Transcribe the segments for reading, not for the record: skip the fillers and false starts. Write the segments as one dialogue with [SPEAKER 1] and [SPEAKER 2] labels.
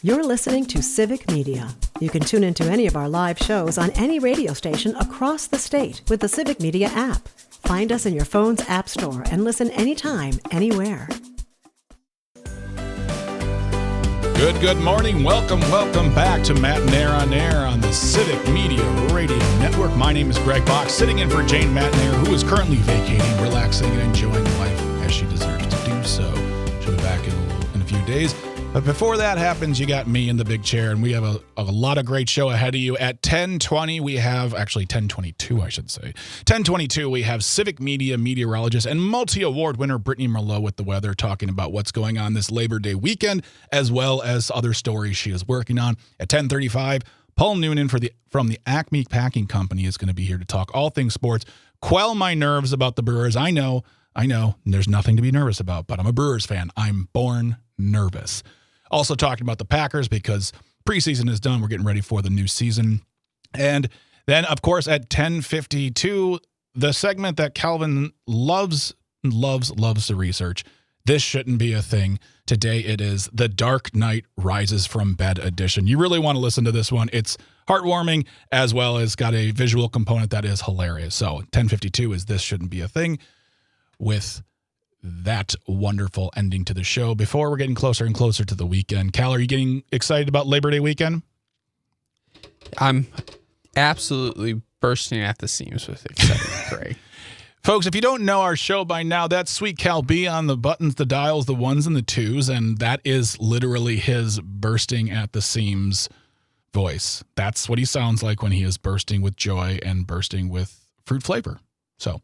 [SPEAKER 1] You're listening to Civic Media. You can tune into any of our live shows on any radio station across the state with the Civic Media app. Find us in your phone's app store and listen anytime, anywhere.
[SPEAKER 2] Good morning. Welcome back to Matt and Air on Air on the Civic Media Radio Network. My name is Greg Bach, sitting in for Jane Matnair, who is currently vacating, relaxing, and enjoying life as she deserves to do so. She'll be back in a few days. But before that happens, you got me in the big chair, and we have a lot of great show ahead of you. At 10:20, we have, actually 10:22, I should say. 10:22, we have Civic Media meteorologist and multi-award winner Brittany Merlot with the weather, talking about what's going on this Labor Day weekend, as well as other stories she is working on. At 10:35, Paul Noonan from the Acme Packing Company is going to be here to talk all things sports. Quell my nerves about the Brewers. I know, there's nothing to be nervous about, but I'm a Brewers fan. I'm born nervous. Also talking about the Packers because preseason is done. We're getting ready for the new season. And then, of course, at 10:52, the segment that Calvin loves to research. This shouldn't be a thing. Today it is the Dark Knight Rises from Bed edition. You really want to listen to this one. It's heartwarming as well as got a visual component that is hilarious. So 10:52 is This Shouldn't Be a Thing with that wonderful ending to the show. Before we're getting closer and closer to the weekend, Cal, are you getting excited about Labor Day weekend?
[SPEAKER 3] I'm absolutely bursting at the seams with excitement, Greg.
[SPEAKER 2] Folks, if you don't know our show by now, that's Sweet Cal B on the buttons, the dials, the ones and the twos, and that is literally his bursting at the seams voice. That's what he sounds like when he is bursting with joy and bursting with fruit flavor. So,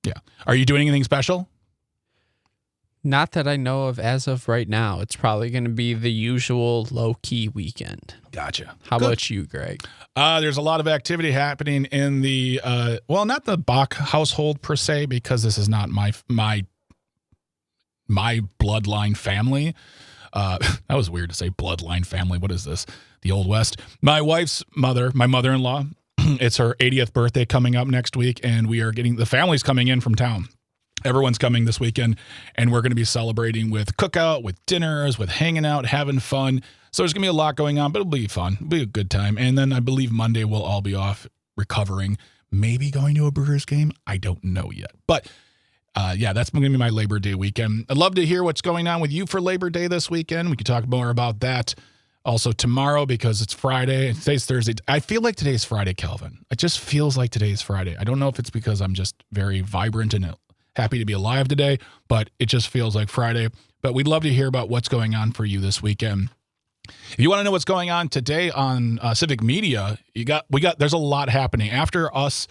[SPEAKER 2] yeah. Are you doing anything special?
[SPEAKER 3] Not that I know of as of right now. It's probably going to be the usual low-key weekend.
[SPEAKER 2] Gotcha.
[SPEAKER 3] How about you, Greg?
[SPEAKER 2] There's a lot of activity happening in the, not the Bach household per se, because this is not my bloodline family. That was weird to say bloodline family. What is this? The Old West. My wife's mother, my mother-in-law, it's her 80th birthday coming up next week, and the family's coming in from town. Everyone's coming this weekend, and we're going to be celebrating with cookout, with dinners, with hanging out, having fun. So there's going to be a lot going on, but it'll be fun. It'll be a good time. And then I believe Monday we'll all be off recovering, maybe going to a Brewers game. I don't know yet. But, that's going to be my Labor Day weekend. I'd love to hear what's going on with you for Labor Day this weekend. We could talk more about that also tomorrow because it's Friday. Today's Thursday. I feel like today's Friday, Calvin. It just feels like today's Friday. I don't know if it's because I'm just very vibrant and happy to be alive today, but it just feels like Friday. But we'd love to hear about what's going on for you this weekend. If you want to know what's going on today on Civic Media, there's a lot happening. After us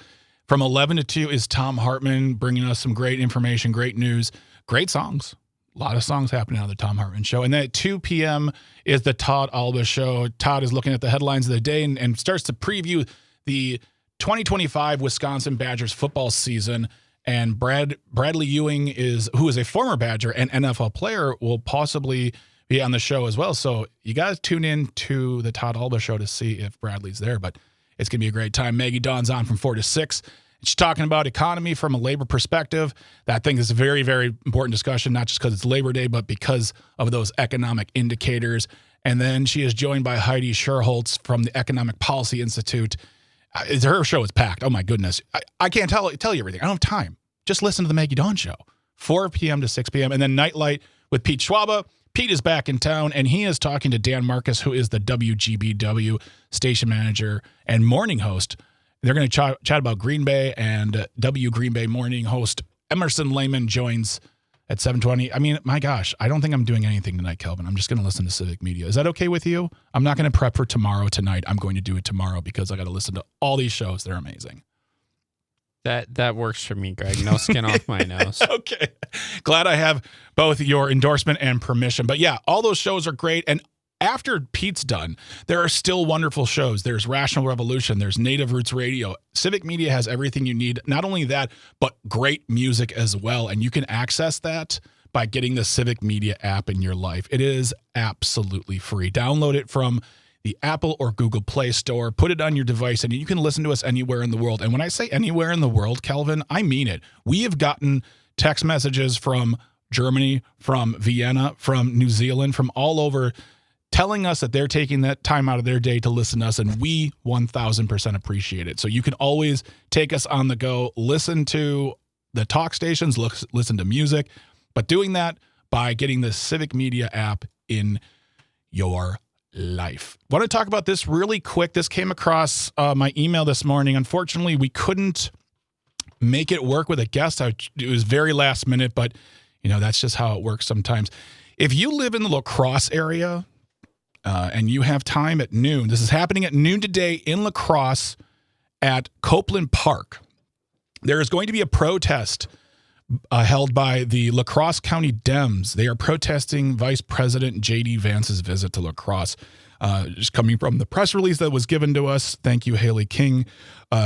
[SPEAKER 2] from 11 to 2 is Tom Hartman bringing us some great information, great news, great songs. A lot of songs happening on the Tom Hartman Show. And then at 2 p.m. is the Todd Alba Show. Todd is looking at the headlines of the day and starts to preview the 2025 Wisconsin Badgers football season. And Bradley Ewing who is a former Badger and NFL player, will possibly be on the show as well. So you guys tune in to the Todd Alba Show to see if Bradley's there, but it's going to be a great time. Maggie Dawn's on from 4 to 6. She's talking about economy from a labor perspective. That I think is a very, very important discussion, not just because it's Labor Day, but because of those economic indicators. And then she is joined by Heidi Scherholtz from the Economic Policy Institute. Her show is packed. Oh, my goodness. I can't tell you everything. I don't have time. Just listen to the Maggie Dawn Show, 4 p.m. to 6 p.m. And then Nightlight with Pete Schwaba. Pete is back in town, and he is talking to Dan Marcus, who is the WGBW station manager and morning host. They're going to chat about Green Bay, and Green Bay morning host Emerson Lehman joins at 7:20. I mean, my gosh, I don't think I'm doing anything tonight, Kelvin. I'm just going to listen to Civic Media. Is that okay with you? I'm not going to prep for tomorrow tonight. I'm going to do it tomorrow because I got to listen to all these shows. They're amazing.
[SPEAKER 3] That works for me, Greg. No skin off my nose.
[SPEAKER 2] Okay. Glad I have both your endorsement and permission. But yeah, all those shows are great. And after Pete's done, there are still wonderful shows. There's Rational Revolution. There's Native Roots Radio. Civic Media has everything you need. Not only that, but great music as well. And you can access that by getting the Civic Media app in your life. It is absolutely free. Download it from the Apple or Google Play Store, put it on your device, and you can listen to us anywhere in the world. And when I say anywhere in the world, Kelvin, I mean it. We have gotten text messages from Germany, from Vienna, from New Zealand, from all over telling us that they're taking that time out of their day to listen to us, and we 1,000% appreciate it. So you can always take us on the go, listen to the talk stations, listen to music, but doing that by getting the Civic Media app in your life. I want to talk about this really quick. This came across my email this morning. Unfortunately, we couldn't make it work with a guest. It was very last minute, but that's just how it works sometimes. If you live in the La Crosse area, and you have time at noon, this is happening at noon today in La Crosse at Copeland Park. There is going to be a protest held by the La Crosse County Dems. They are protesting Vice President J.D. Vance's visit to La Crosse. Just coming from the press release that was given to us. Thank you, Haley King.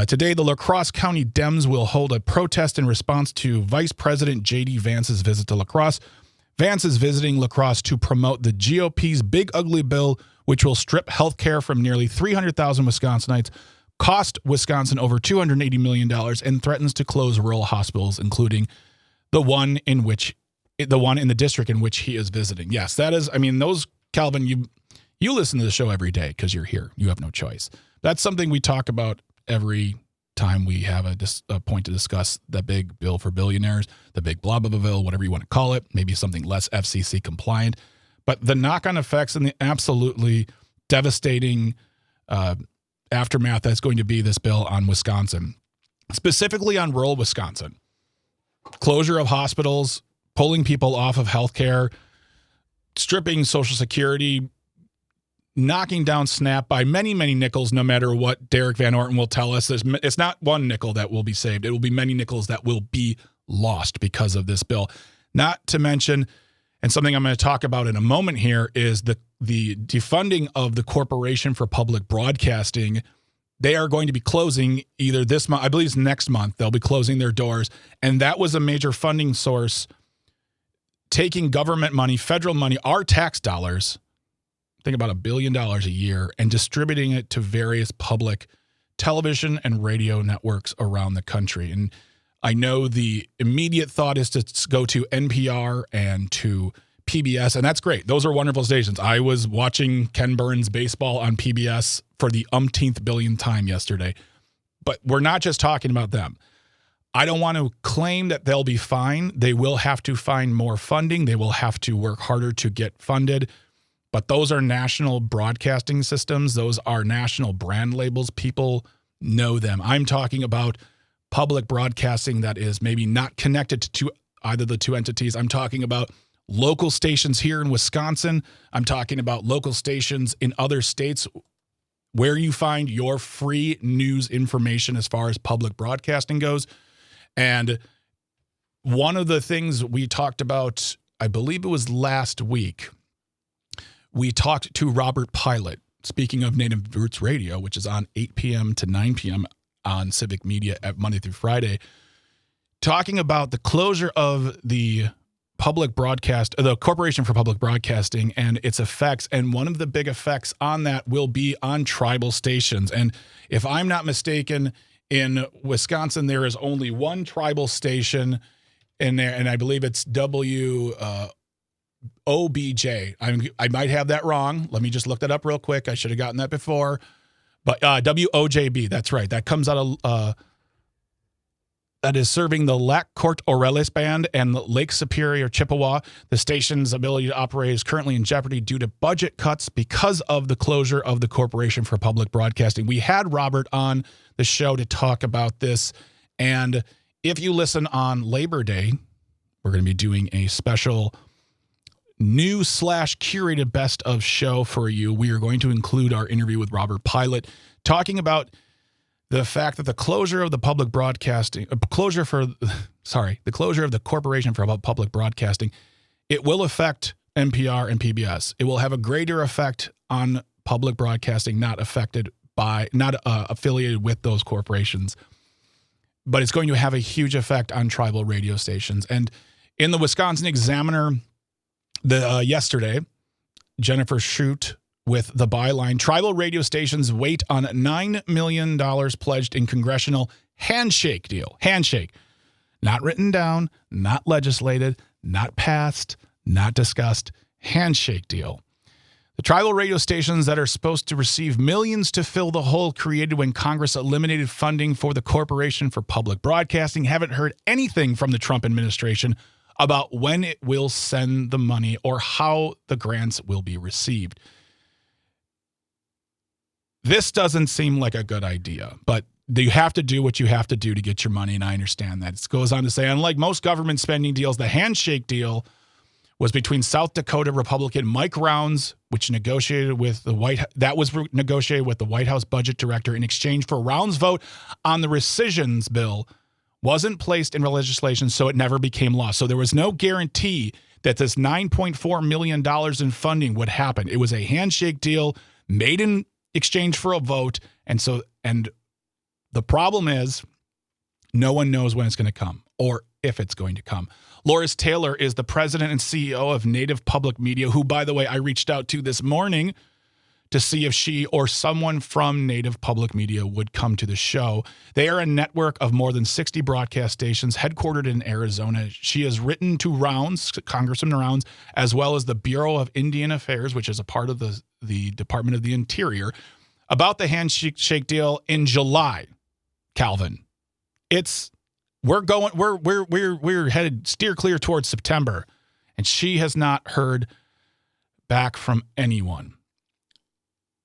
[SPEAKER 2] Today, the La Crosse County Dems will hold a protest in response to Vice President J.D. Vance's visit to La Crosse. Vance is visiting La Crosse to promote the GOP's Big Ugly Bill, which will strip health care from nearly 300,000 Wisconsinites, cost Wisconsin over $280 million, and threatens to close rural hospitals, including the one in the district in which he is visiting. Yes, that is, those, Calvin, you listen to the show every day because you're here. You have no choice. That's something we talk about every time we have a point to discuss the big bill for billionaires, the big blah, blah, blah bill, whatever you want to call it, maybe something less FCC compliant. But the knock-on effects and the absolutely devastating aftermath that's going to be this bill on Wisconsin, specifically on rural Wisconsin. Closure of hospitals, pulling people off of healthcare, stripping Social Security, knocking down SNAP by many, many nickels, no matter what Derek Van Orton will tell us. It's not one nickel that will be saved. It will be many nickels that will be lost because of this bill. Not to mention, and something I'm going to talk about in a moment here, is the defunding of the Corporation for Public Broadcasting. They are going to be closing either this month, I believe it's next month, they'll be closing their doors. And that was a major funding source, taking government money, federal money, our tax dollars, think about $1 billion a year, and distributing it to various public television and radio networks around the country. And I know the immediate thought is to go to NPR and to PBS, and that's great. Those are wonderful stations. I was watching Ken Burns baseball on PBS for the umpteenth billionth time yesterday. But we're not just talking about them. I don't want to claim that they'll be fine. They will have to find more funding. They will have to work harder to get funded. But those are national broadcasting systems. Those are national brand labels. People know them. I'm talking about public broadcasting that is maybe not connected to either the two entities. I'm talking about local stations here in Wisconsin. I'm talking about local stations in other states where you find your free news information as far as public broadcasting goes. And one of the things we talked about, I believe it was last week, we talked to Robert Pilot, speaking of Native Roots Radio, which is on 8 p.m. to 9 p.m. on Civic Media at Monday through Friday, talking about the closure of the the Corporation for Public Broadcasting and its effects. And one of the big effects on that will be on tribal stations. And if I'm not mistaken, in Wisconsin, there is only one tribal station in there, and I believe it's WOBJ. I might have that wrong. Let me just look that up real quick. I should have gotten that before. But WOJB, that's right. That comes out of that is serving the Lac Courte Oreilles Band and Lake Superior, Chippewa. The station's ability to operate is currently in jeopardy due to budget cuts because of the closure of the Corporation for Public Broadcasting. We had Robert on the show to talk about this. And if you listen on Labor Day, we're going to be doing a special new/curated best of show for you. We are going to include our interview with Robert Pilot talking about the fact that the closure of the public broadcasting, the closure of the Corporation for Public Broadcasting, it will affect NPR and PBS. It will have a greater effect on public broadcasting, not affiliated with those corporations, but it's going to have a huge effect on tribal radio stations. And in the Wisconsin Examiner, yesterday, Jennifer Shute with the byline, tribal radio stations wait on $9 million pledged in congressional handshake deal. Handshake. Not written down, not legislated, not passed, not discussed. Handshake deal. The tribal radio stations that are supposed to receive millions to fill the hole created when Congress eliminated funding for the Corporation for Public Broadcasting haven't heard anything from the Trump administration about when it will send the money or how the grants will be received. This doesn't seem like a good idea, but you have to do what you have to do to get your money, and I understand that. It goes on to say, unlike most government spending deals, the Handshake deal was between South Dakota Republican Mike Rounds, which negotiated with the negotiated with the White House budget director in exchange for Rounds' vote on the rescissions bill wasn't placed in legislation, so it never became law. So there was no guarantee that this $9.4 million in funding would happen. It was a handshake deal made in exchange for a vote, and the problem is no one knows when it's going to come or if it's going to come. Loris Taylor is the president and CEO of Native Public Media, who, by the way, I reached out to this morning to see if she or someone from Native Public Media would come to the show. They are a network of more than 60 broadcast stations headquartered in Arizona. She has written to Rounds, Congressman Rounds, as well as the Bureau of Indian Affairs, which is a part of the Department of the Interior, about the handshake deal in July. Calvin, we're headed steer clear towards September, and she has not heard back from anyone.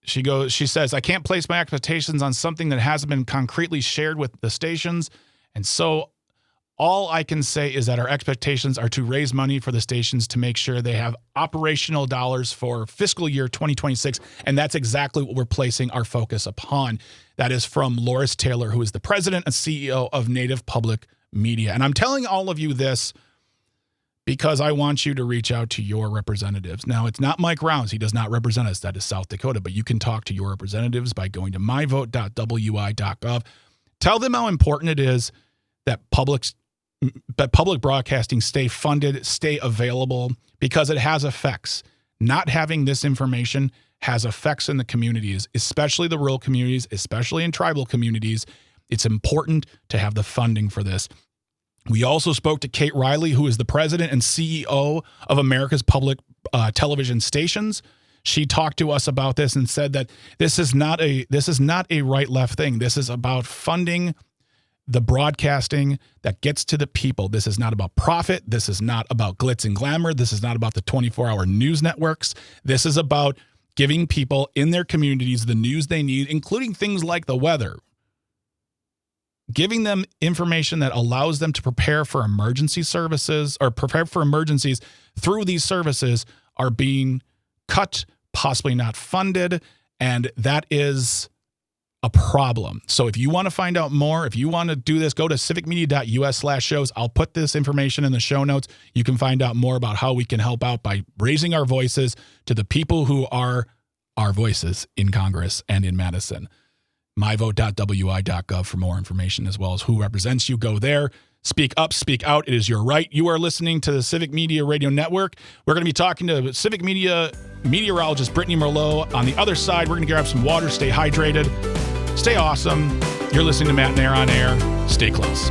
[SPEAKER 2] She says, I can't place my expectations on something that hasn't been concretely shared with the stations. And so all I can say is that our expectations are to raise money for the stations to make sure they have operational dollars for fiscal year 2026. And that's exactly what we're placing our focus upon. That is from Loris Taylor, who is the president and CEO of Native Public Media. And I'm telling all of you this because I want you to reach out to your representatives. Now, it's not Mike Rounds. He does not represent us. That is South Dakota. But you can talk to your representatives by going to myvote.wi.gov. Tell them how important it is that public broadcasting stay funded, stay available, because it has effects. Not having this information has effects in the communities, especially the rural communities, especially in tribal communities. It's important to have the funding for this. We also spoke to Kate Riley, who is the president and CEO of America's Public Television Stations. She talked to us about this and said that this is not a right-left thing. This is about funding the broadcasting that gets to the people. This is not about profit. This is not about glitz and glamour. This is not about the 24-hour news networks. This is about giving people in their communities the news they need, including things like the weather. Giving them information that allows them to prepare for emergency services or prepare for emergencies through these services are being cut, possibly not funded, and that is a problem. So if you want to find out more, if you want to do this, go to civicmedia.us/shows. I'll put this information in the show notes. You can find out more about how we can help out by raising our voices to the people who are our voices in Congress and in Madison. myvote.wi.gov for more information, as well as who represents you. Go there. Speak up, speak out. It is your right. You are listening to the Civic Media Radio Network. We're going to be talking to Civic Media meteorologist Brittany Merlot. On the other side, we're going to grab some water. Stay hydrated. Stay awesome. You're listening to Matt and Air on Air. Stay close.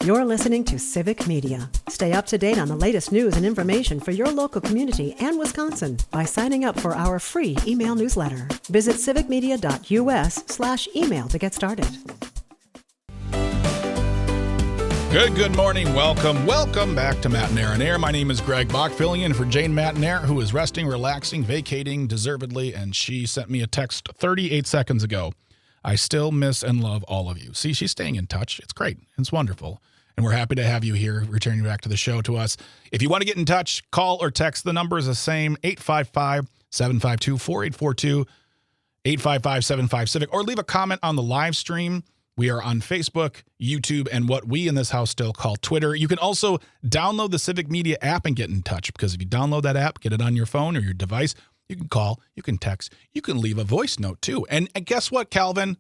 [SPEAKER 1] You're listening to Civic Media. Stay up to date on the latest news and information for your local community and Wisconsin by signing up for our free email newsletter. Visit civicmedia.us/email to get started.
[SPEAKER 2] Good morning. Welcome back to Matt and Air on Air. My name is Greg Bach, filling in for Jane Matt and Air, who is resting, relaxing, vacating deservedly, and she sent me a text 38 seconds ago. I still miss and love all of you. See, she's staying in touch. It's great. It's wonderful. And we're happy to have you here, returning back to the show to us. If you want to get in touch, call or text. The number is the same, 855-752-4842, 855-75-CIVIC, or leave a comment on the live stream. We are on Facebook, YouTube, and what we in this house still call Twitter. You can also download the Civic Media app and get in touch, because if you download that app, get it on your phone or your device, you can call, you can text, you can leave a voice note too. And guess what, Calvin?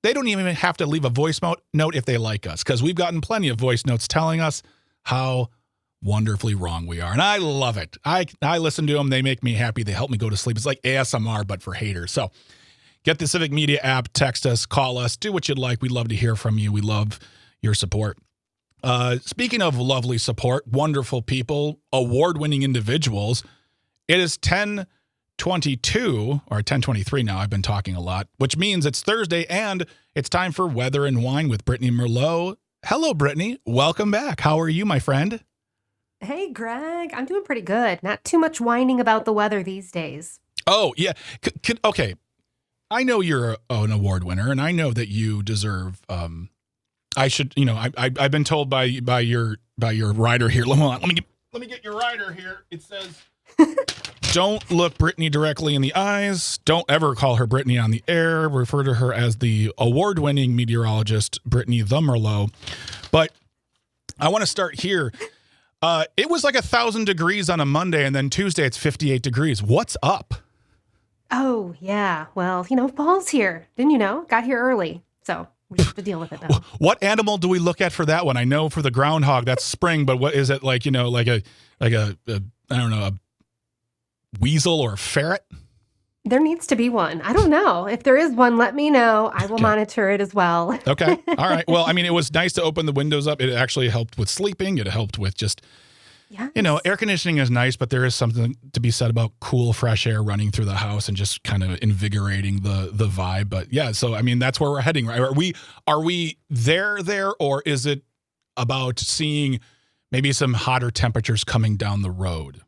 [SPEAKER 2] They don't even have to leave a voice note if they like us, because we've gotten plenty of voice notes telling us how wonderfully wrong we are. And I love it. I listen to them. They make me happy. They help me go to sleep. It's like ASMR, but for haters. So get the Civic Media app, text us, call us, do what you'd like. We'd love to hear from you. We love your support. Speaking of lovely support, wonderful people, award-winning individuals, It is 10:22 or 10:23 now. I've been talking a lot, which means it's Thursday and it's time for Weather and Wine with Brittany Merlot. Hello, Brittany. Welcome back. How are you, my friend?
[SPEAKER 4] Hey, Greg. I'm doing pretty good. Not too much whining about the weather these days.
[SPEAKER 2] Oh, yeah. Okay. I know you're an award winner, and I know that you deserve. I should, I've been told by your writer here. Let me get your writer here. It says, don't look Brittany directly in the eyes. Don't ever call her Brittany on the air. Refer to her as the award-winning meteorologist, Brittany the Merlot. But I want to start here. It was like 1,000 degrees on a Monday, and then Tuesday it's 58 degrees. What's up?
[SPEAKER 4] Oh, yeah. Well, fall's here. Didn't you know? Got here early. So we have to deal with it now.
[SPEAKER 2] What animal do we look at for that one? I know for the groundhog, that's spring, but what is it like, like a I don't know, a weasel or a ferret?
[SPEAKER 4] There needs to be one. I don't know. If there is one, let me know. I will monitor it as well.
[SPEAKER 2] Okay. All right. Well, I mean, it was nice to open the windows up. It actually helped with sleeping. It helped with just, air conditioning is nice, but there is something to be said about cool, fresh air running through the house and just kind of invigorating the vibe. But yeah, so I mean, that's where we're heading, right? Are we there, or is it about seeing maybe some hotter temperatures coming down the road?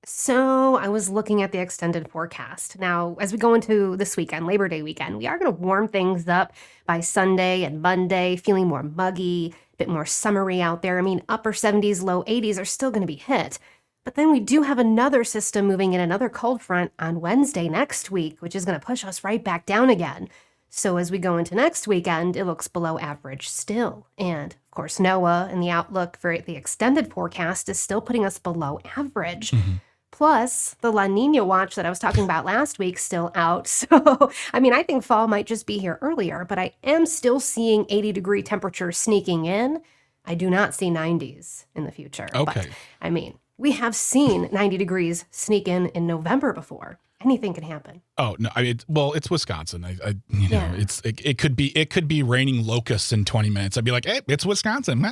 [SPEAKER 4] So I was looking at the extended forecast. Now, as we go into this weekend, Labor Day weekend, we are going to warm things up by Sunday and Monday, feeling more muggy, a bit more summery out there. I mean, upper 70s, low 80s are still going to be hit. But then we do have another system moving in, another cold front on Wednesday next week, which is going to push us right back down again. So as we go into next weekend, it looks below average still. And of course, NOAA and the outlook for the extended forecast is still putting us below average.
[SPEAKER 2] Mm-hmm.
[SPEAKER 4] Plus, the La Nina watch that I was talking about last week still out. So, I mean, I think fall might just be here earlier, but I am still seeing 80-degree temperatures sneaking in. I do not see 90s in the future.
[SPEAKER 2] Okay.
[SPEAKER 4] But, I mean, we have seen 90 degrees sneak in November before. Anything can happen.
[SPEAKER 2] Oh no! It's Wisconsin. It could be raining locusts in 20 minutes. I'd be like, hey, it's Wisconsin.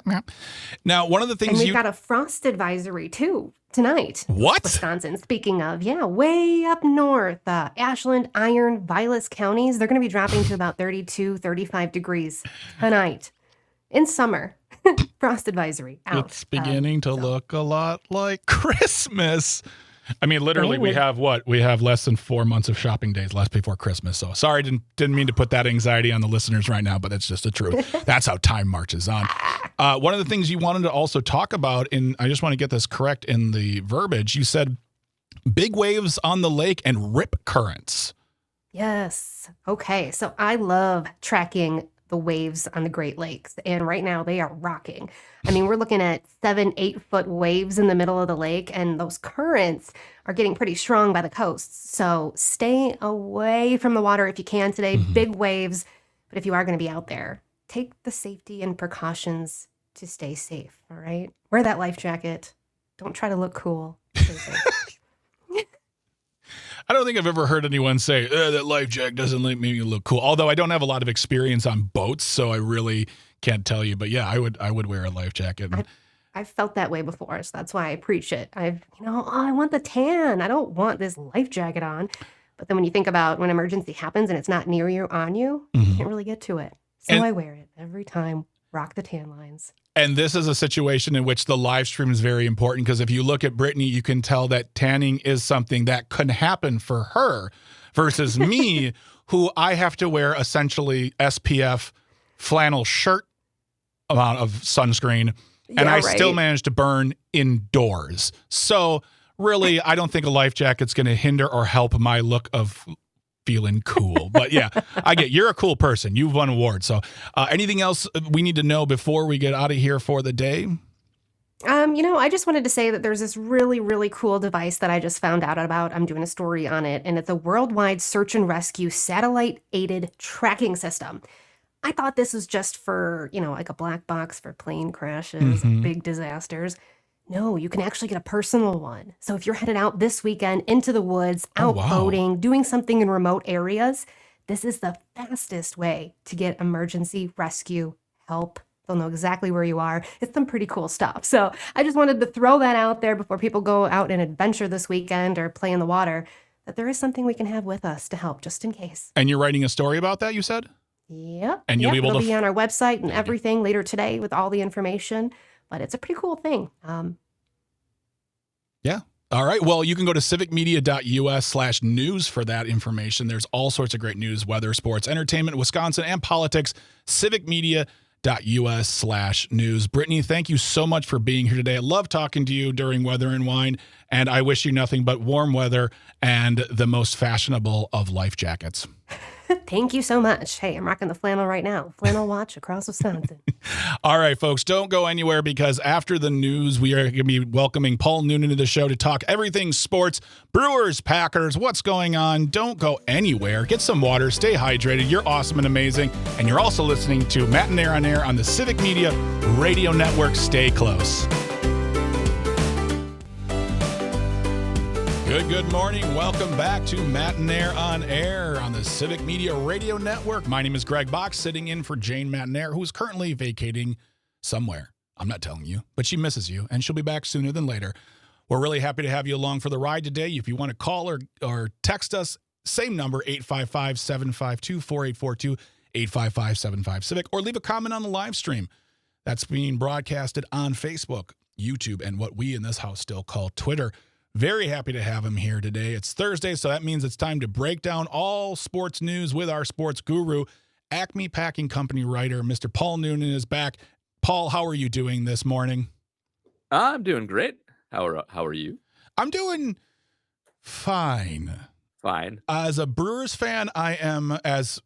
[SPEAKER 2] Now, one of the things
[SPEAKER 4] and we've got a frost advisory too tonight.
[SPEAKER 2] What?
[SPEAKER 4] Wisconsin. Speaking of, way up north, Ashland, Iron, Vilas counties, they're going to be dropping to about 32, 35 degrees tonight in summer. Frost advisory out.
[SPEAKER 2] It's beginning to look a lot like Christmas. I mean, literally, we have less than 4 months of shopping days left before Christmas. So sorry, didn't mean to put that anxiety on the listeners right now, but that's just the truth. That's how time marches on. One of the things you wanted to also talk about, and I just want to get this correct in the verbiage, you said big waves on the lake and rip currents.
[SPEAKER 4] Yes. Okay. So I love tracking the waves on the Great Lakes. And right now they are rocking. I mean, we're looking at 7-8 foot waves in the middle of the lake, and those currents are getting pretty strong by the coasts. So stay away from the water if you can today. Mm-hmm. Big waves. But if you are going to be out there, take the safety and precautions to stay safe. All right. Wear that life jacket. Don't try to look cool. Stay safe.
[SPEAKER 2] I don't think I've ever heard anyone say that life jacket doesn't make me look cool. Although I don't have a lot of experience on boats, so I really can't tell you. But yeah, I would wear a life jacket.
[SPEAKER 4] I've felt that way before, so that's why I preach it. I want the tan. I don't want this life jacket on. But then when you think about when emergency happens and it's not near you or on you, you can't really get to it. So I wear it every time. Rock the tan lines.
[SPEAKER 2] And this is a situation in which the live stream is very important because if you look at Brittany, you can tell that tanning is something that can happen for her versus me, who I have to wear essentially SPF flannel shirt amount of sunscreen, and I still manage to burn indoors. So really, I don't think a life jacket's going to hinder or help my look of feeling cool. But yeah, you're a cool person. You've won awards. So anything else we need to know before we get out of here for the day?
[SPEAKER 4] I just wanted to say that there's this really, really cool device that I just found out about. I'm doing a story on it, and it's a worldwide search and rescue satellite-aided tracking system. I thought this was just for, like a black box for plane crashes, big disasters. No, you can actually get a personal one. So if you're headed out this weekend into the woods, out boating, doing something in remote areas, this is the fastest way to get emergency rescue help They'll know exactly where you are. It's some pretty cool stuff. So I just wanted to throw that out there before people go out and adventure this weekend or play in the water, that there is something we can have with us to help just in case.
[SPEAKER 2] And you're writing a story about that, you said?
[SPEAKER 4] Yep.
[SPEAKER 2] And you'll be able
[SPEAKER 4] it'll
[SPEAKER 2] to
[SPEAKER 4] be on our website and everything later today with all the information. But it's a pretty cool thing.
[SPEAKER 2] Yeah. All right. Well, you can go to civicmedia.us/news for that information. There's all sorts of great news, weather, sports, entertainment, Wisconsin, and politics. civicmedia.us/news. Brittany, thank you so much for being here today. I love talking to you during Weather and Wine, and I wish you nothing but warm weather and the most fashionable of life jackets.
[SPEAKER 4] Thank you so much. Hey, I'm rocking the flannel right now. Flannel watch across Wisconsin.
[SPEAKER 2] All right, folks, don't go anywhere because after the news, we are going to be welcoming Paul Noonan to the show to talk everything sports, Brewers, Packers, what's going on. Don't go anywhere. Get some water. Stay hydrated. You're awesome and amazing. And you're also listening to Matt and Air on Air on the Civic Media Radio Network. Stay close. Good morning. Welcome back to Matt and Air on Air on the Civic Media Radio Network. My name is Greg Box, sitting in for Jane Matinair, who's currently vacating somewhere. I'm not telling you, but she misses you, and she'll be back sooner than later. We're really happy to have you along for the ride today. If you want to call or text us, same number, 855-752-4842, 855-75-CIVIC, or leave a comment on the live stream that's being broadcasted on Facebook, YouTube, and what we in this house still call Twitter. Very happy to have him here today. It's Thursday, so that means it's time to break down all sports news with our sports guru, Acme Packing Company writer, Mr. Paul Noonan is back. Paul, how are you doing this morning?
[SPEAKER 5] I'm doing great. How are you?
[SPEAKER 2] I'm doing fine.
[SPEAKER 5] Fine.
[SPEAKER 2] As a Brewers fan, I am, as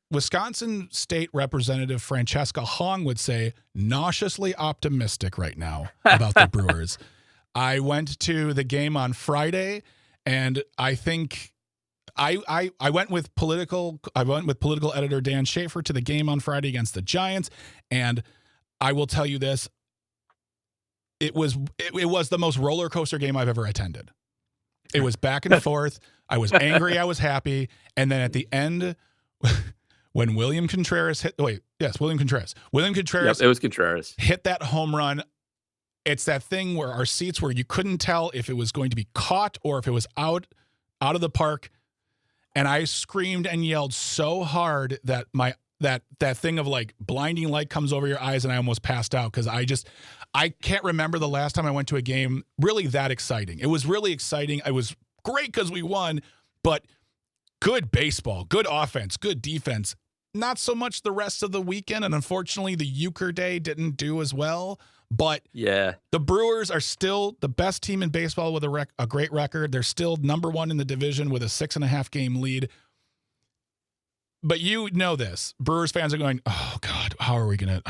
[SPEAKER 2] Wisconsin State Representative Francesca Hong would say, nauseously optimistic right now about the Brewers. I went to the game on Friday, and I think I went with political editor Dan Schaefer to the game on Friday against the Giants, and I will tell you this: it was the most roller coaster game I've ever attended. It was back and forth. I was angry, I was happy, and then at the end, when William Contreras,
[SPEAKER 5] Yep, it was Contreras,
[SPEAKER 2] hit that home run. It's that thing where our seats where you couldn't tell if it was going to be caught or if it was out of the park. And I screamed and yelled so hard that that thing of like blinding light comes over your eyes, and I almost passed out because I can't remember the last time I went to a game really that exciting. It was really exciting. It was great because we won, but good baseball, good offense, good defense. Not so much the rest of the weekend, and unfortunately the Euchre Day didn't do as well. But
[SPEAKER 5] yeah,
[SPEAKER 2] the Brewers are still the best team in baseball with a great record. They're still number one in the division with a 6.5 game lead. But you know this, Brewers fans are going, "Oh God, how are we gonna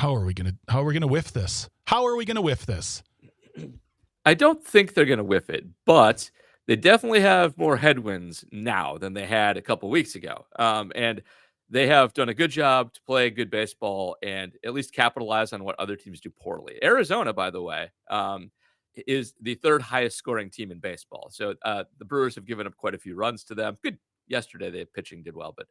[SPEAKER 2] whiff this? How are we gonna whiff this?"
[SPEAKER 5] I don't think they're gonna whiff it, but they definitely have more headwinds now than they had a couple weeks ago. And they have done a good job to play good baseball and at least capitalize on what other teams do poorly. Arizona, by the way, is the third highest scoring team in baseball. So the Brewers have given up quite a few runs to them. Good. Yesterday, the pitching did well, but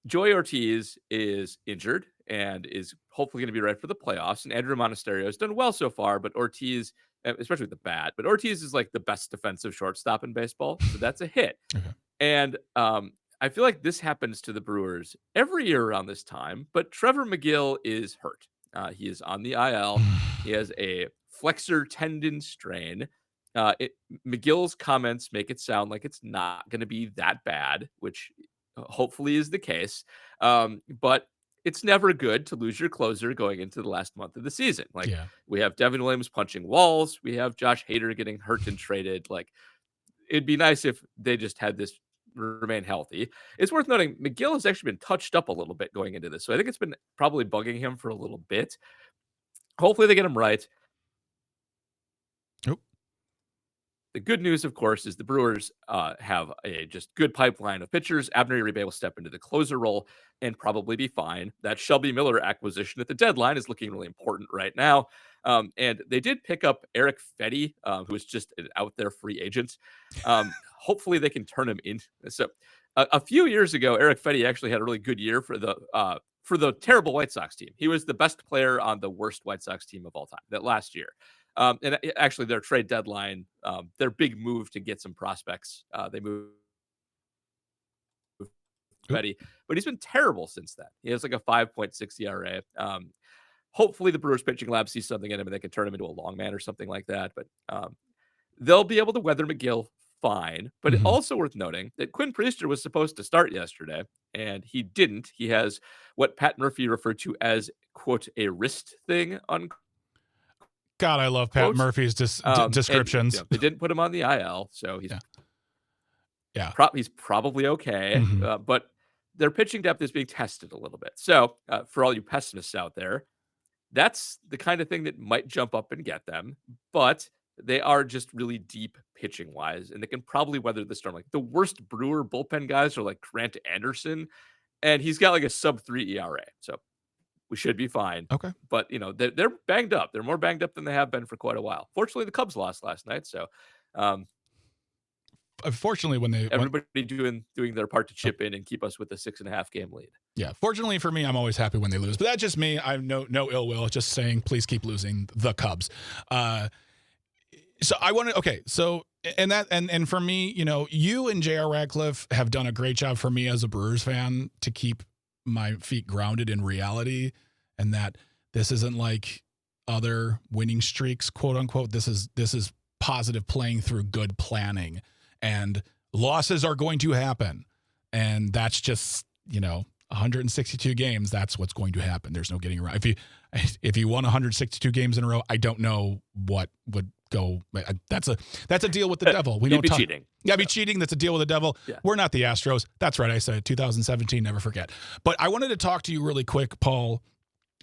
[SPEAKER 5] Joey Ortiz is injured and is hopefully going to be ready for the playoffs. And Andrew Monasterio has done well so far, but Ortiz, especially with the bat, but Ortiz is like the best defensive shortstop in baseball. So that's a hit.
[SPEAKER 2] Okay.
[SPEAKER 5] And I feel like this happens to the Brewers every year around this time, but Trevor McGill is hurt. He is on the IL. He has a flexor tendon strain. McGill's comments make it sound like it's not going to be that bad, which hopefully is the case. But it's never good to lose your closer going into the last month of the season. We have Devin Williams punching walls. We have Josh Hader getting hurt and traded. Like, it'd be nice if they just had this remain healthy. It's worth noting McGill has actually been touched up a little bit going into this. So I think it's been probably bugging him for a little bit. Hopefully they get him right.
[SPEAKER 2] Nope.
[SPEAKER 5] The good news, of course, is the Brewers have a just good pipeline of pitchers. Abner Uribe will step into the closer role and probably be fine. That Shelby Miller acquisition at the deadline is looking really important right now. And they did pick up Eric Fetty, who is just an out there free agent. Hopefully they can turn him in. So a few years ago, Eric Fetty actually had a really good year for the for the terrible White Sox team. He was the best player on the worst White Sox team of all time that last year. And actually, their trade deadline, their big move to get some prospects, they moved Betty, but he's been terrible since then. He has like a 5.6 ERA. Hopefully, the Brewers pitching lab sees something in him and they can turn him into a long man or something like that. But they'll be able to weather McGill fine. But also worth noting that Quinn Priester was supposed to start yesterday, and he didn't. He has what Pat Murphy referred to as, quote, a wrist thing, unquote.
[SPEAKER 2] God, I love Pat Murphy's descriptions.
[SPEAKER 5] And, they didn't put him on the IL, so he's he's probably okay. But their pitching depth is being tested a little bit. So for all you pessimists out there, that's the kind of thing that might jump up and get them. But they are just really deep pitching wise, and they can probably weather the storm. Like the worst Brewer bullpen guys are like Grant Anderson, and he's got like a sub-3 ERA. So we should be fine.
[SPEAKER 2] Okay.
[SPEAKER 5] But, they're banged up. They're more banged up than they have been for quite a while. Fortunately, the Cubs lost last night. So,
[SPEAKER 2] fortunately, when
[SPEAKER 5] everybody doing their part to chip in and keep us with a 6.5 game lead.
[SPEAKER 2] Yeah. Fortunately for me, I'm always happy when they lose. But that's just me. I have no ill will. Just saying, please keep losing the Cubs. So I want to. Okay. So and for me, you and J.R. Radcliffe have done a great job for me as a Brewers fan to keep my feet grounded in reality, and that this isn't like other winning streaks, quote unquote. This is positive playing through good planning, and losses are going to happen. And that's just, 162 games. That's what's going to happen. There's no getting around. If you won 162 games in a row, I don't know what would go. That's a deal with the devil. We
[SPEAKER 5] You'd
[SPEAKER 2] don't
[SPEAKER 5] be
[SPEAKER 2] talk.
[SPEAKER 5] cheating.
[SPEAKER 2] Yeah, be cheating. That's a deal with the devil.
[SPEAKER 5] Yeah.
[SPEAKER 2] We're not the Astros. That's right. I said it. 2017. Never forget. But I wanted to talk to you really quick, Paul,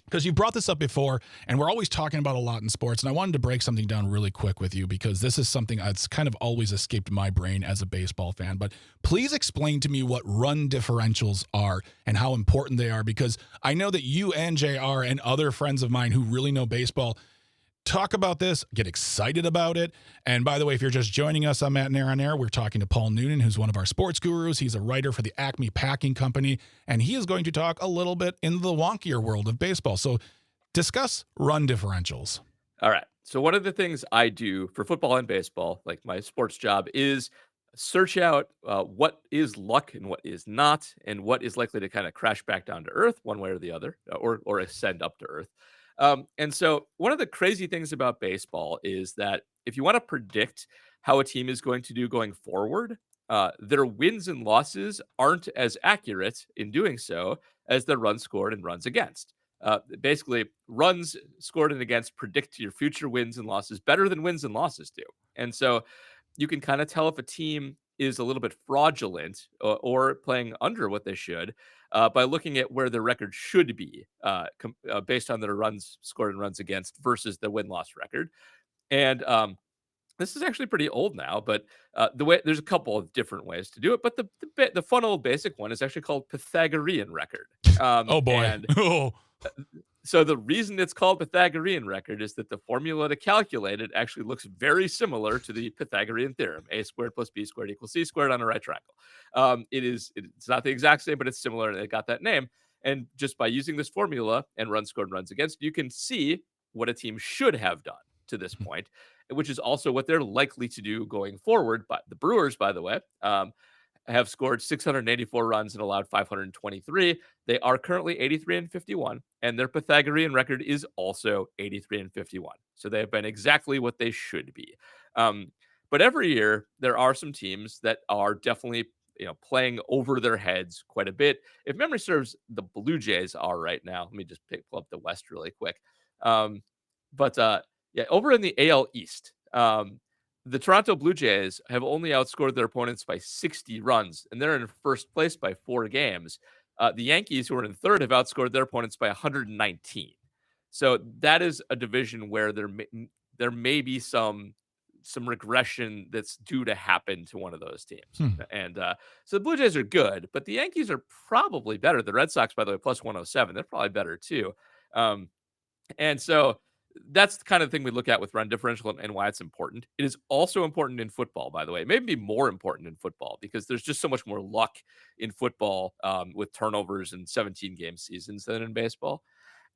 [SPEAKER 2] because you brought this up before, and we're always talking about a lot in sports. And I wanted to break something down really quick with you because this is something that's kind of always escaped my brain as a baseball fan. But please explain to me what run differentials are and how important they are, because I know that you and JR and other friends of mine who really know baseball talk about this, get excited about it. And by the way, if you're just joining us on Matt and Air on Air, we're talking to Paul Noonan, who's one of our sports gurus. He's a writer for the Acme Packing Company, and he is going to talk a little bit in the wonkier world of baseball. So discuss run differentials.
[SPEAKER 5] All right. So one of the things I do for football and baseball, like my sports job, is search out what is luck and what is not, and what is likely to kind of crash back down to earth one way or the other, or ascend up to earth. And so one of the crazy things about baseball is that if you want to predict how a team is going to do going forward, their wins and losses aren't as accurate in doing so as their runs scored and runs against. Basically, runs scored and against predict your future wins and losses better than wins and losses do. And so you can kind of tell if a team is a little bit fraudulent or playing under what they should by looking at where their record should be based on their runs scored and runs against versus the win-loss record. And this is actually pretty old now, but there's a couple of different ways to do it. But the fun old basic one is actually called Pythagorean record.
[SPEAKER 2] Oh boy!
[SPEAKER 5] And, so the reason it's called Pythagorean record is that the formula to calculate it actually looks very similar to the Pythagorean theorem: a squared plus b squared equals c squared on a right triangle. It's not the exact same, but it's similar, and it got that name. And just by using this formula and runs scored and runs against, you can see what a team should have done to this point, which is also what they're likely to do going forward. But the Brewers, by the way, have scored 684 runs and allowed 523. They are currently 83-51, and their Pythagorean record is also 83-51. So they have been exactly what they should be. But every year there are some teams that are definitely playing over their heads quite a bit. If memory serves, the Blue Jays are right now. Let me just pull up the West really quick. Over in the AL East, the Toronto Blue Jays have only outscored their opponents by 60 runs, and they're in first place by 4 games. The Yankees, who are in third, have outscored their opponents by 119. So that is a division where there may be some regression that's due to happen to one of those teams. And so the Blue Jays are good, but the Yankees are probably better. The Red Sox, by the way, plus 107, they're probably better too. And so that's the kind of thing we look at with run differential and why it's important. It is also important in football, by the way. Maybe more important in football because there's just so much more luck in football with turnovers and 17-game seasons than in baseball.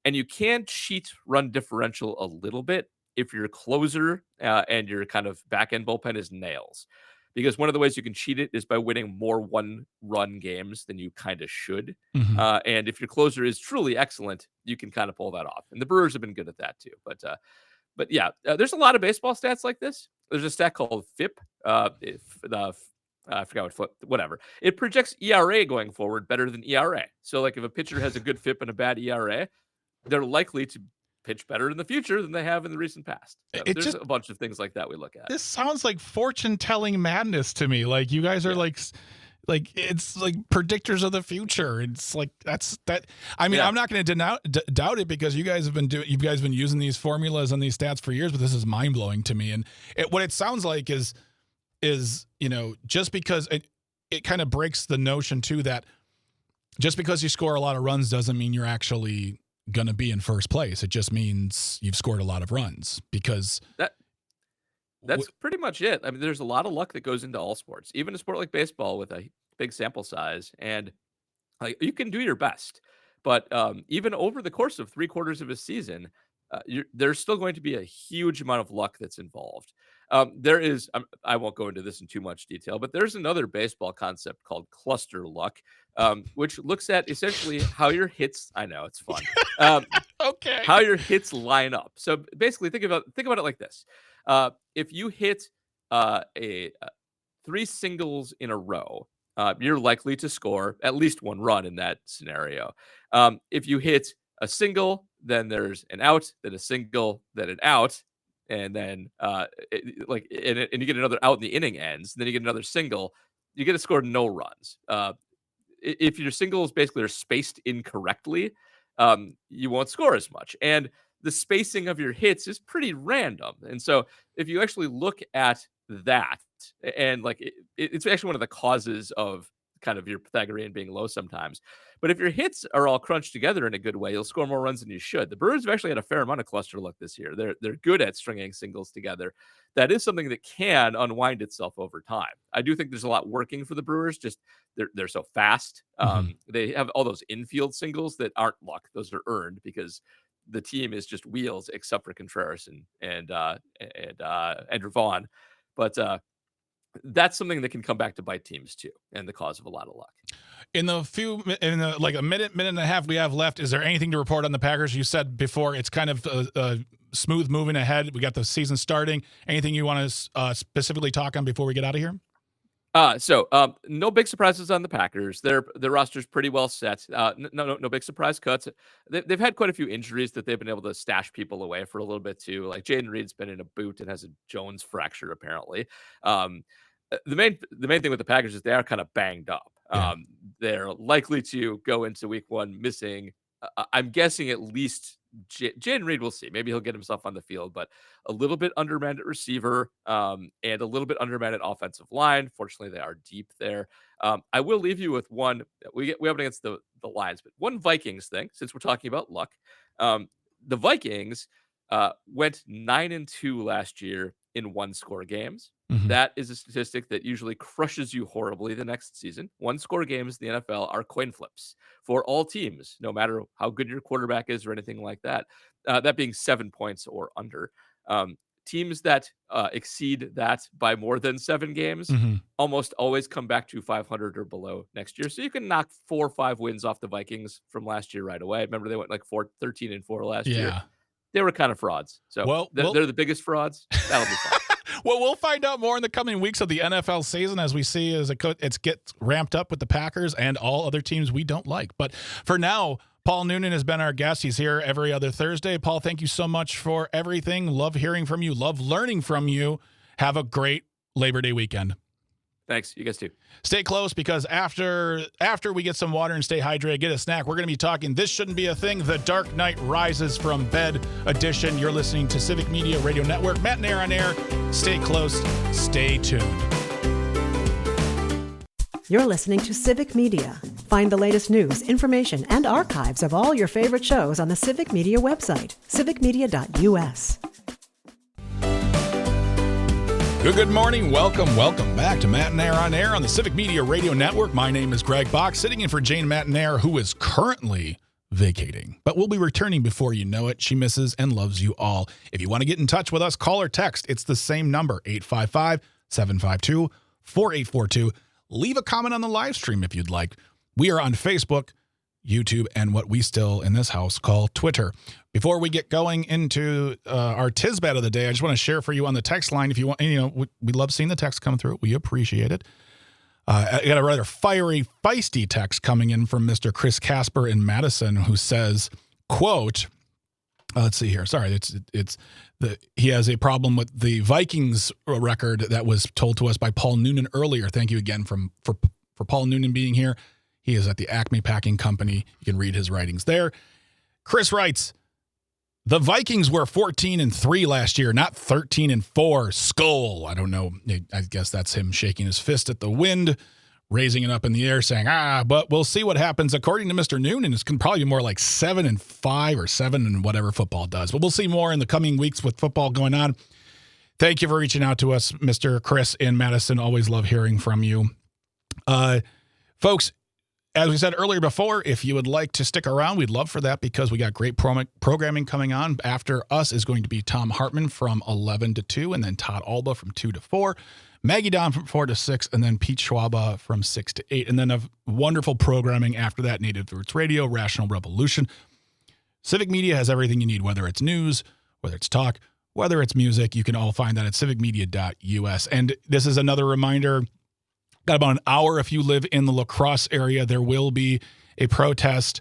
[SPEAKER 5] And you can cheat run differential a little bit if your closer and your kind of back end bullpen is nails. Because one of the ways you can cheat it is by winning more one-run games than you kind of should.
[SPEAKER 2] Mhm.
[SPEAKER 5] And if your closer is truly excellent, you can kind of pull that off. And the Brewers have been good at that too. But yeah, there's a lot of baseball stats like this. There's a stat called FIP. I forgot whatever. It projects ERA going forward better than ERA. So like if a pitcher has a good FIP and a bad ERA, they're likely to pitch better in the future than they have in the recent past. So there's a bunch of things like that we look at.
[SPEAKER 2] This sounds like fortune-telling madness to me. Like you guys are like it's like predictors of the future. It's like that's that. I mean, I'm not going to doubt it because you guys have been using these formulas and these stats for years. But this is mind blowing to me. And what it sounds like is just because it kind of breaks the notion too that just because you score a lot of runs doesn't mean you're actually going to be in first place. It just means you've scored a lot of runs because
[SPEAKER 5] that's pretty much it. I mean, there's a lot of luck that goes into all sports, even a sport like baseball with a big sample size. And like you can do your best, but even over the course of 3/4 of a season, there's still going to be a huge amount of luck that's involved. There is, I won't go into this in too much detail, but there's another baseball concept called cluster luck, which looks at essentially how your hits. I know it's fun.
[SPEAKER 2] okay.
[SPEAKER 5] How your hits line up. So basically, think about it like this: if you hit 3 singles in a row, you're likely to score at least 1 run in that scenario. If you hit a single, then there's an out, then a single, then an out, and then and you get another out and the inning ends. Then you get another single. You get to score no runs. If your singles basically are spaced incorrectly, you won't score as much. And the spacing of your hits is pretty random. And so if you actually look at that, and like it's actually one of the causes of kind of your Pythagorean being low sometimes. But if your hits are all crunched together in a good way, you'll score more runs than you should. The Brewers have actually had a fair amount of cluster luck this year. They're good at stringing singles together. That is something that can unwind itself over time. I do think there's a lot working for the Brewers. Just they're so fast. They have all those infield singles that aren't luck; those are earned because the team is just wheels, except for Contreras and Andrew Vaughn. But that's something that can come back to bite teams too, and the cause of a lot of luck.
[SPEAKER 2] In like a minute and a half we have left, is there anything to report on the Packers? You said before it's kind of smooth moving ahead. We got the season starting. Anything you want to specifically talk on before we get out of here?
[SPEAKER 5] So no big surprises on the Packers. Their roster's pretty well set. No big surprise cuts. They've had quite a few injuries that they've been able to stash people away for a little bit too. Like Jaden Reed's been in a boot and has a Jones fracture apparently. The main thing with the Packers is they are kind of banged up. They're likely to go into week 1 missing. I'm guessing at least Jaden Reed. We'll see. Maybe he'll get himself on the field, but a little bit undermanned at receiver and a little bit undermanned at offensive line. Fortunately, they are deep there. I will leave you with one. We have it against the Lions, but one Vikings thing since we're talking about luck. The Vikings went 9-2 last year in 1-score games.
[SPEAKER 2] Mm-hmm.
[SPEAKER 5] That is a statistic that usually crushes you horribly the next season. 1-score games in the NFL are coin flips for all teams, no matter how good your quarterback is or anything like that. That being 7 points or under. Teams that exceed that by more than 7 games almost always come back to 500 or below next year. So you can knock 4 or 5 wins off the Vikings from last year right away. Remember, they went like 13-4 last year. They were kind of frauds. So they're the biggest frauds. That'll be fun.
[SPEAKER 2] Well, we'll find out more in the coming weeks of the NFL season as we see as it gets ramped up with the Packers and all other teams we don't like. But for now, Paul Noonan has been our guest. He's here every other Thursday. Paul, thank you so much for everything. Love hearing from you. Love learning from you. Have a great Labor Day weekend.
[SPEAKER 5] Thanks. You guys too.
[SPEAKER 2] Stay close because after we get some water and stay hydrated, get a snack, we're going to be talking This Shouldn't Be a Thing, The Dark Knight Rises from Bed edition. You're listening to Civic Media Radio Network. Matt and Air on Air. Stay close. Stay tuned.
[SPEAKER 1] You're listening to Civic Media. Find the latest news, information, and archives of all your favorite shows on the Civic Media website, civicmedia.us.
[SPEAKER 2] Good morning. Welcome back to Matt and Air on Air on the Civic Media Radio Network. My name is Greg Bach, sitting in for Jane Matt and Air, who is currently vacating, but will be returning before you know it. She misses and loves you all. If you want to get in touch with us, call or text. It's the same number, 855-752-4842. Leave a comment on the live stream if you'd like. We are on Facebook, YouTube, and what we still in this house call Twitter. Before we get going into our Tisbat of the day, I just want to share for you on the text line. If you want, we love seeing the text come through. We appreciate it. I got a rather fiery, feisty text coming in from Mr. Chris Casper in Madison, who says, quote, let's see here. Sorry, he has a problem with the Vikings record that was told to us by Paul Noonan earlier. Thank you again for Paul Noonan being here. He is at the Acme Packing Company. You can read his writings there. Chris writes, the Vikings were 14-3 last year, not 13-4. Skull. I don't know. I guess that's him shaking his fist at the wind, raising it up in the air, saying, but we'll see what happens. According to Mr. Noonan, it's probably more like 7-5 or 7 and whatever football does. But we'll see more in the coming weeks with football going on. Thank you for reaching out to us, Mr. Chris in Madison. Always love hearing from you. Folks, as we said earlier before, if you would like to stick around, we'd love for that because we got great programming coming on. After us is going to be Tom Hartman from 11 to 2, and then Todd Alba from 2 to 4, Maggie Don from 4 to 6, and then Pete Schwaba from 6 to 8. And then a wonderful programming after that, Native Roots Radio, Rational Revolution. Civic Media has everything you need, whether it's news, whether it's talk, whether it's music. You can all find that at civicmedia.us. And this is another reminder. Got about an hour if you live in the La Crosse area. There will be a protest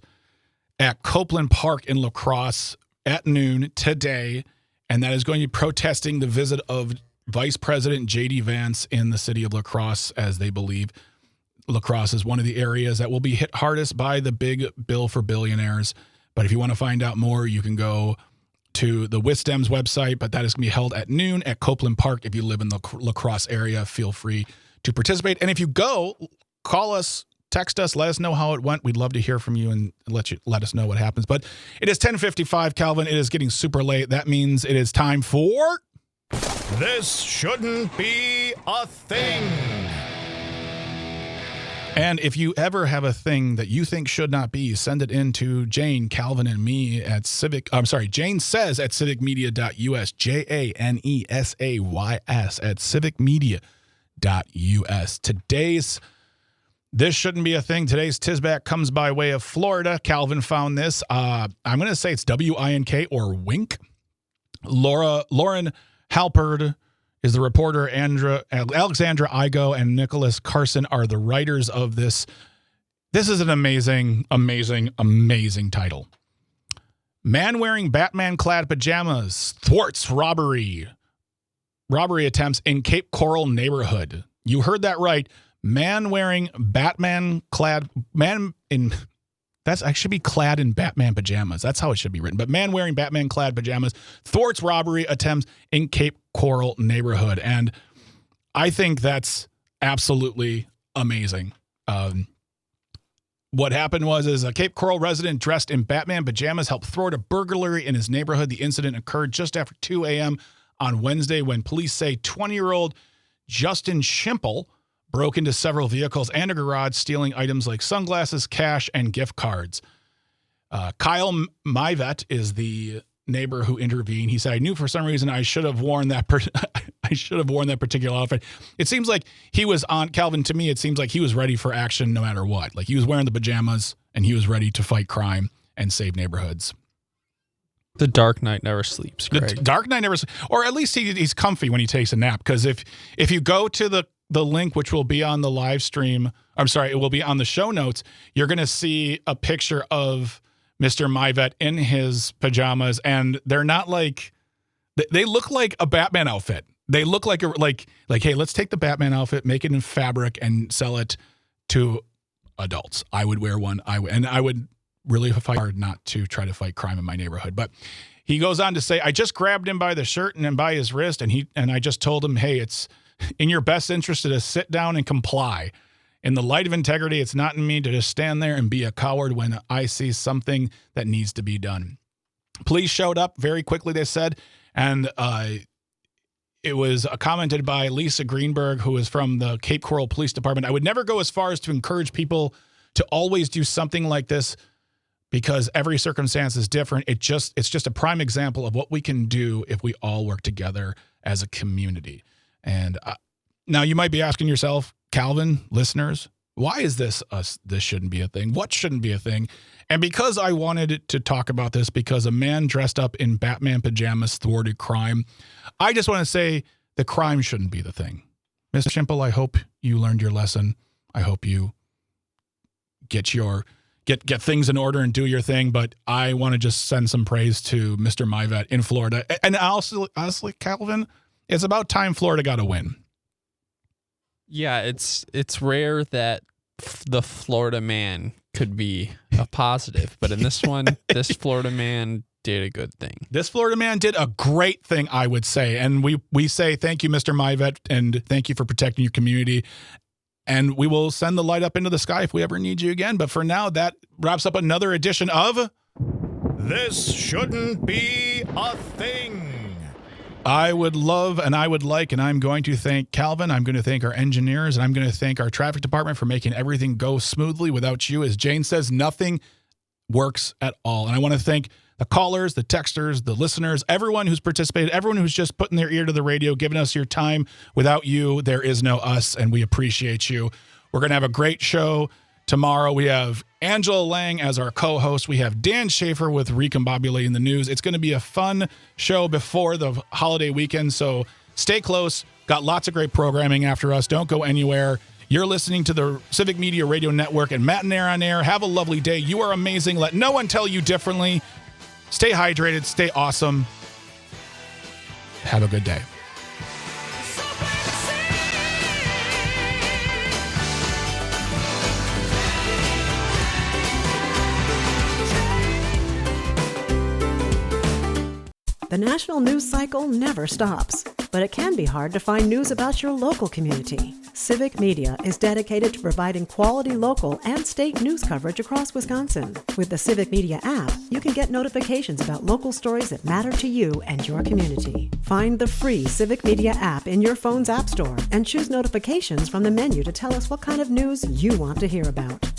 [SPEAKER 2] at Copeland Park in La Crosse at noon today, and that is going to be protesting the visit of Vice President J.D. Vance in the city of La Crosse, as they believe La Crosse is one of the areas that will be hit hardest by the big bill for billionaires. But if you want to find out more, you can go to the WISDEM's website, but that is going to be held at noon at Copeland Park. If you live in the La Crosse area, feel free to participate. And if you go, call us, text us, let us know how it went. We'd love to hear from you and let us know what happens. But it is 10:55, Calvin. It is getting super late. That means it is time for This Shouldn't Be a Thing. And if you ever have a thing that you think should not be, send it in to Jane, Calvin, and me at Jane says at civicmedia.us, JANESAYS at civicmedia.us. Today's This Shouldn't Be a Thing. Today's Tisback comes by way of Florida. Calvin found this. I'm going to say it's WINK or Wink. Lauren Halperd is the reporter. Alexandra Igo and Nicholas Carson are the writers of this. This is an amazing, amazing, amazing title. Man wearing Batman-clad pajamas thwarts robbery attempts in Cape Coral neighborhood. You heard that right. Man wearing Batman-clad I should be clad in Batman pajamas. That's how it should be written. But man wearing Batman-clad pajamas thwarts robbery attempts in Cape Coral neighborhood. And I think that's absolutely amazing. What happened was a Cape Coral resident dressed in Batman pajamas helped thwart a burglary in his neighborhood. The incident occurred just after 2 a.m. on Wednesday when police say 20-year-old Justin Schimple broke into several vehicles and a garage, stealing items like sunglasses, cash, and gift cards. Kyle Myvet is the neighbor who intervened. He said, "I knew for some reason I should have worn that particular outfit." It seems like he was on, Calvin, to me, it seems like he was ready for action no matter what. Like he was wearing the pajamas and he was ready to fight crime and save neighborhoods.
[SPEAKER 3] The Dark Knight never sleeps, Greg.
[SPEAKER 2] The Dark Knight never sleeps. Or at least he's comfy when he takes a nap. Because if you go to the link, which will be on the live stream, it will be on the show notes, you're going to see a picture of Mr. Myvet in his pajamas. And they're not like, they look like a Batman outfit. They look like, hey, let's take the Batman outfit, make it in fabric, and sell it to adults. I would wear one. I would really fight hard not to try to fight crime in my neighborhood. But he goes on to say, "I just grabbed him by the shirt and then by his wrist, and I just told him, hey, it's in your best interest to sit down and comply." In the light of integrity, it's not in me to just stand there and be a coward when I see something that needs to be done. Police showed up very quickly, they said, and it was commented by Lisa Greenberg, who is from the Cape Coral Police Department. I would never go as far as to encourage people to always do something like this because every circumstance is different. It's just a prime example of what we can do if we all work together as a community. And now you might be asking yourself, Calvin, listeners, why is this shouldn't be a thing? What shouldn't be a thing? And because I wanted to talk about this because a man dressed up in Batman pajamas thwarted crime, I just want to say the crime shouldn't be the thing. Mr. Schimple, I hope you learned your lesson. I hope you get things in order and do your thing. But I want to just send some praise to Mr. Myvet in Florida. And also, honestly, Calvin, it's about time Florida got a win.
[SPEAKER 3] Yeah, it's rare that the Florida man could be a positive, but in this one, this Florida man did a good thing.
[SPEAKER 2] This Florida man did a great thing, I would say. And we say thank you, Mr. Myvet, and thank you for protecting your community. And we will send the light up into the sky if we ever need you again. But for now, that wraps up another edition of This Shouldn't Be a Thing. I would love and I would like, and I'm going to thank Calvin. I'm going to thank our engineers, and I'm going to thank our traffic department for making everything go smoothly. Without you, as Jane says, nothing works at all. And I want to thank the callers, the texters, the listeners, everyone who's participated, everyone who's just putting their ear to the radio, giving us your time. Without you, there is no us, and we appreciate you. We're going to have a great show tomorrow. We have Angela Lang as our co-host. We have Dan Schaefer with Recombobulating the News. It's going to be a fun show before the holiday weekend, so stay close. Got lots of great programming after us. Don't go anywhere. You're listening to the Civic Media Radio Network and Matt and Air on Air. Have a lovely day. You are amazing. Let no one tell you differently. Stay hydrated. Stay awesome. Have a good day.
[SPEAKER 1] The national news cycle never stops, but it can be hard to find news about your local community. Civic Media is dedicated to providing quality local and state news coverage across Wisconsin. With the Civic Media app, you can get notifications about local stories that matter to you and your community. Find the free Civic Media app in your phone's app store and choose notifications from the menu to tell us what kind of news you want to hear about.